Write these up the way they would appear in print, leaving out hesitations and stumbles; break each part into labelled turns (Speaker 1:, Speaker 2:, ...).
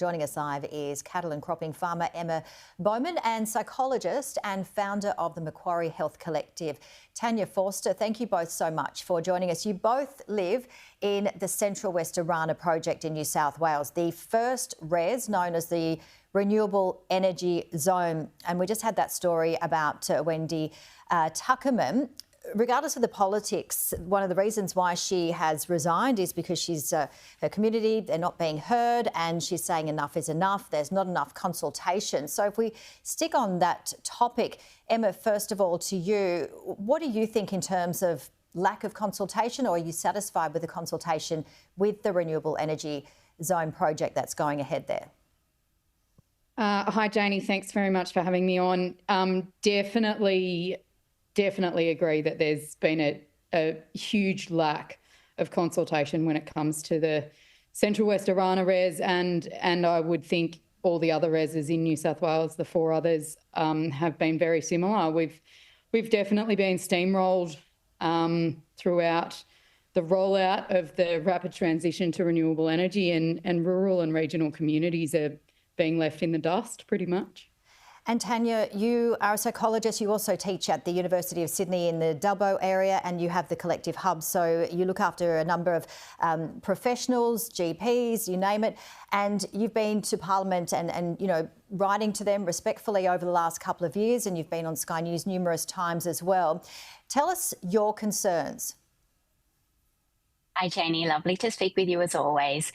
Speaker 1: Joining us live is cattle and cropping farmer Emma Bowman and psychologist and founder of the Macquarie Health Collective, Tanya Forster. Thank you both so much for joining us. You both live in the Central West Arana project in New South Wales, the first REZ known as the Renewable Energy Zone. And we just had that story about Wendy Tuckerman. Regardless of the politics, one of the reasons why she has resigned is because she's her community, they're not being heard, and she's saying enough is enough. There's not enough consultation. So if we stick on that topic, Emma, first of all to you, what do you think in terms of lack of consultation, or are you satisfied with the consultation with the Renewable Energy Zone project that's going ahead there?
Speaker 2: Hi, Janie. Thanks very much for having me on. Definitely agree that there's been a huge lack of consultation when it comes to the Central West Arana REZ, and I would think all the other REZs in New South Wales, the four others, have been very similar. We've definitely been steamrolled throughout the rollout of the rapid transition to renewable energy, and rural and regional communities are being left in the dust pretty much.
Speaker 1: And Tanya, you are a psychologist. You also teach at the University of Sydney in the Dubbo area, and you have the Collective Hub. So you look after a number of professionals, GPs, you name it. And you've been to Parliament and, you know, writing to them respectfully over the last couple of years, and you've been on Sky News numerous times as well. Tell us your concerns.
Speaker 3: Hi, Janie. Lovely to speak with you as always.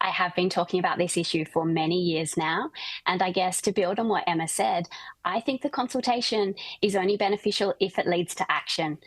Speaker 3: I have been talking about this issue for many years now, and I guess to build on what Emma said, I think the consultation is only beneficial if it leads to action.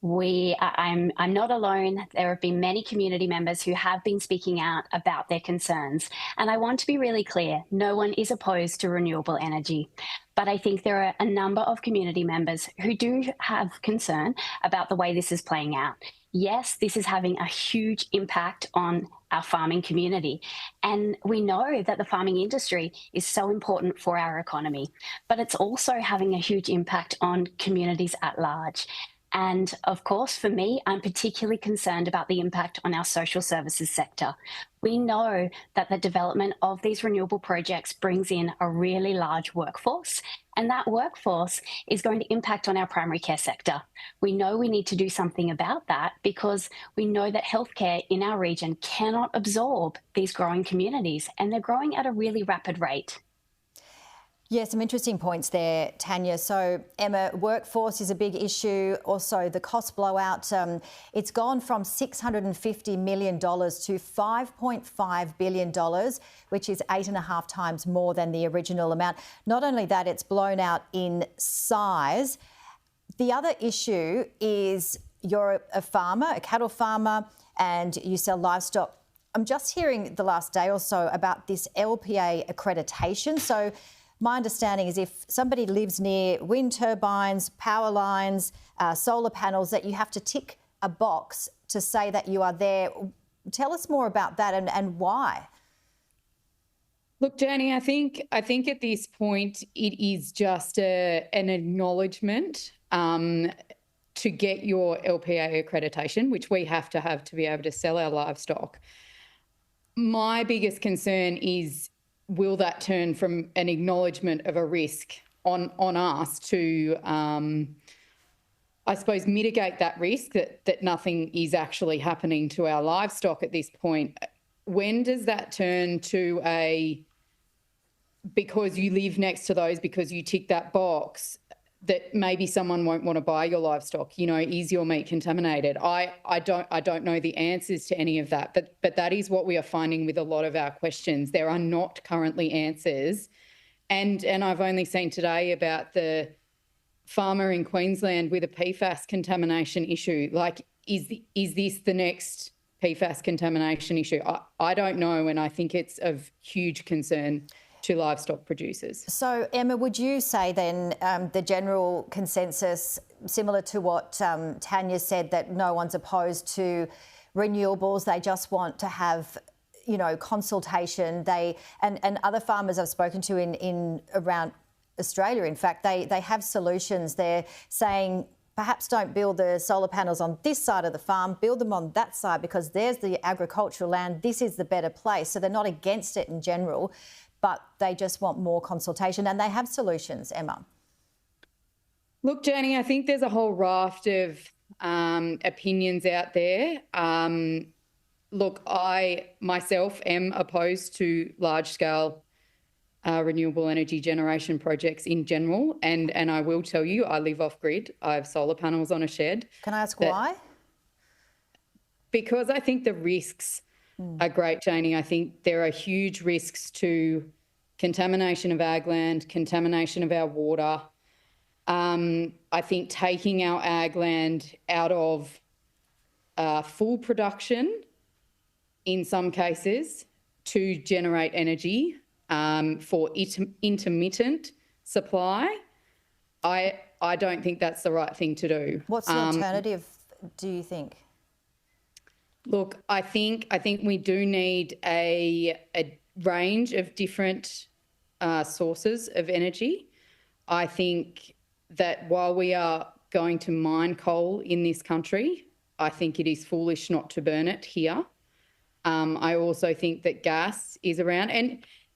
Speaker 3: I'm not alone. There have been many community members who have been speaking out about their concerns, and I want to be really clear, no one is opposed to renewable energy. But I think there are a number of community members who do have concern about the way this is playing out. Yes, this is having a huge impact on our farming community. And we know that the farming industry is so important for our economy, but it's also having a huge impact on communities at large. And of course, for me, I'm particularly concerned about the impact on our social services sector. We know that the development of these renewable projects brings in a really large workforce, and that workforce is going to impact on our primary care sector. We know we need to do something about that because we know that healthcare in our region cannot absorb these growing communities, and they're growing at a really rapid rate.
Speaker 1: Yeah, some interesting points there, Tanya. So, Emma, workforce is a big issue. Also, the cost blowout, it's gone from $650 million to $5.5 billion, which is 8.5 times more than the original amount. Not only that, it's blown out in size. The other issue is you're a farmer, a cattle farmer, and you sell livestock. I'm just hearing the last day or so about this LPA accreditation. So, my understanding is if somebody lives near wind turbines, power lines, solar panels, that you have to tick a box to say that you are there. Tell us more about that and why.
Speaker 2: Look, Janie, I think at this point it is just an acknowledgement to get your LPA accreditation, which we have to be able to sell our livestock. My biggest concern is, will that turn from an acknowledgement of a risk on us to, I suppose, mitigate that risk that nothing is actually happening to our livestock at this point? When does that turn to because you live next to those, because you tick that box, that maybe someone won't want to buy your livestock? You know, is your meat contaminated? I don't know the answers to any of that, but that is what we are finding with a lot of our questions. There are not currently answers, and I've only seen today about the farmer in Queensland with a PFAS contamination issue. Like, is this the next PFAS contamination issue? I don't know, and I think it's of huge concern to livestock producers. So,
Speaker 1: Emma, would you say then the general consensus, similar to what Tanya said, that no one's opposed to renewables, they just want to have, you know, consultation? And other farmers I've spoken to in around Australia, in fact, they have solutions. They're saying perhaps don't build the solar panels on this side of the farm, build them on that side because there's the agricultural land, this is the better place. So they're not against it in general, but they just want more consultation and they have solutions, Emma.
Speaker 2: Look, Janie, I think there's a whole raft of opinions out there. Look, I myself am opposed to large-scale renewable energy generation projects in general. And I will tell you, I live off grid. I have solar panels on a shed.
Speaker 1: Can I ask why?
Speaker 2: Because I think the risks are great, Janie. I think there are huge risks to contamination of ag land, contamination of our water. I think taking our ag land out of full production in some cases to generate energy for intermittent supply, I don't think that's the right thing to do.
Speaker 1: What's the alternative, do you think?
Speaker 2: Look, I think we do need a range of different sources of energy. I think that while we are going to mine coal in this country, I think it is foolish not to burn it here. I also think that gas is around.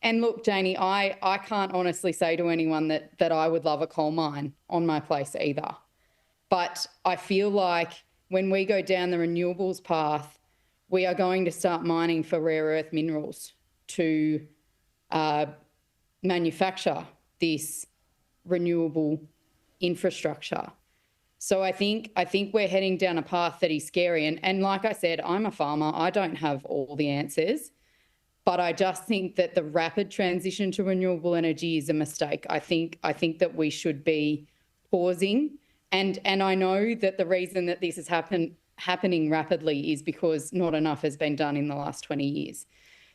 Speaker 2: And look, Janie, I can't honestly say to anyone that I would love a coal mine on my place either. But I feel like when we go down the renewables path, we are going to start mining for rare earth minerals to manufacture this renewable infrastructure. So I think we're heading down a path that is scary. And like I said, I'm a farmer. I don't have all the answers. But I just think that the rapid transition to renewable energy is a mistake. I think that we should be pausing. And I know that the reason that this is happening rapidly is because not enough has been done in the last 20 years.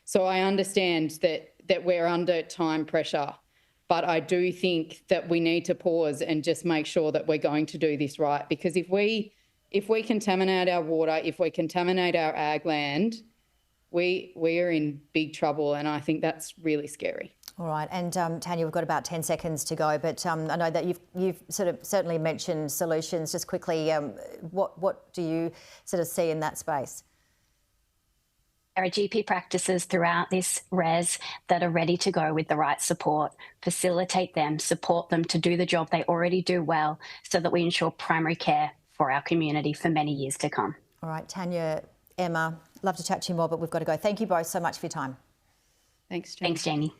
Speaker 2: So I understand that we're under time pressure, but I do think that we need to pause and just make sure that we're going to do this right. Because if we contaminate our water, if we contaminate our ag land, we are in big trouble, and I think that's really scary.
Speaker 1: All right, and Tanya, we've got about 10 seconds to go, but I know that you've sort of certainly mentioned solutions. Just quickly, what do you sort of see in that space?
Speaker 3: There are GP practices throughout this res that are ready to go with the right support. Facilitate them, support them to do the job they already do well, so that we ensure primary care for our community for many years to come.
Speaker 1: All right, Tanya, Emma, love to chat to you more, but we've got to go. Thank you both so much for your time.
Speaker 2: Thanks, Janie.
Speaker 3: Thanks, Janie.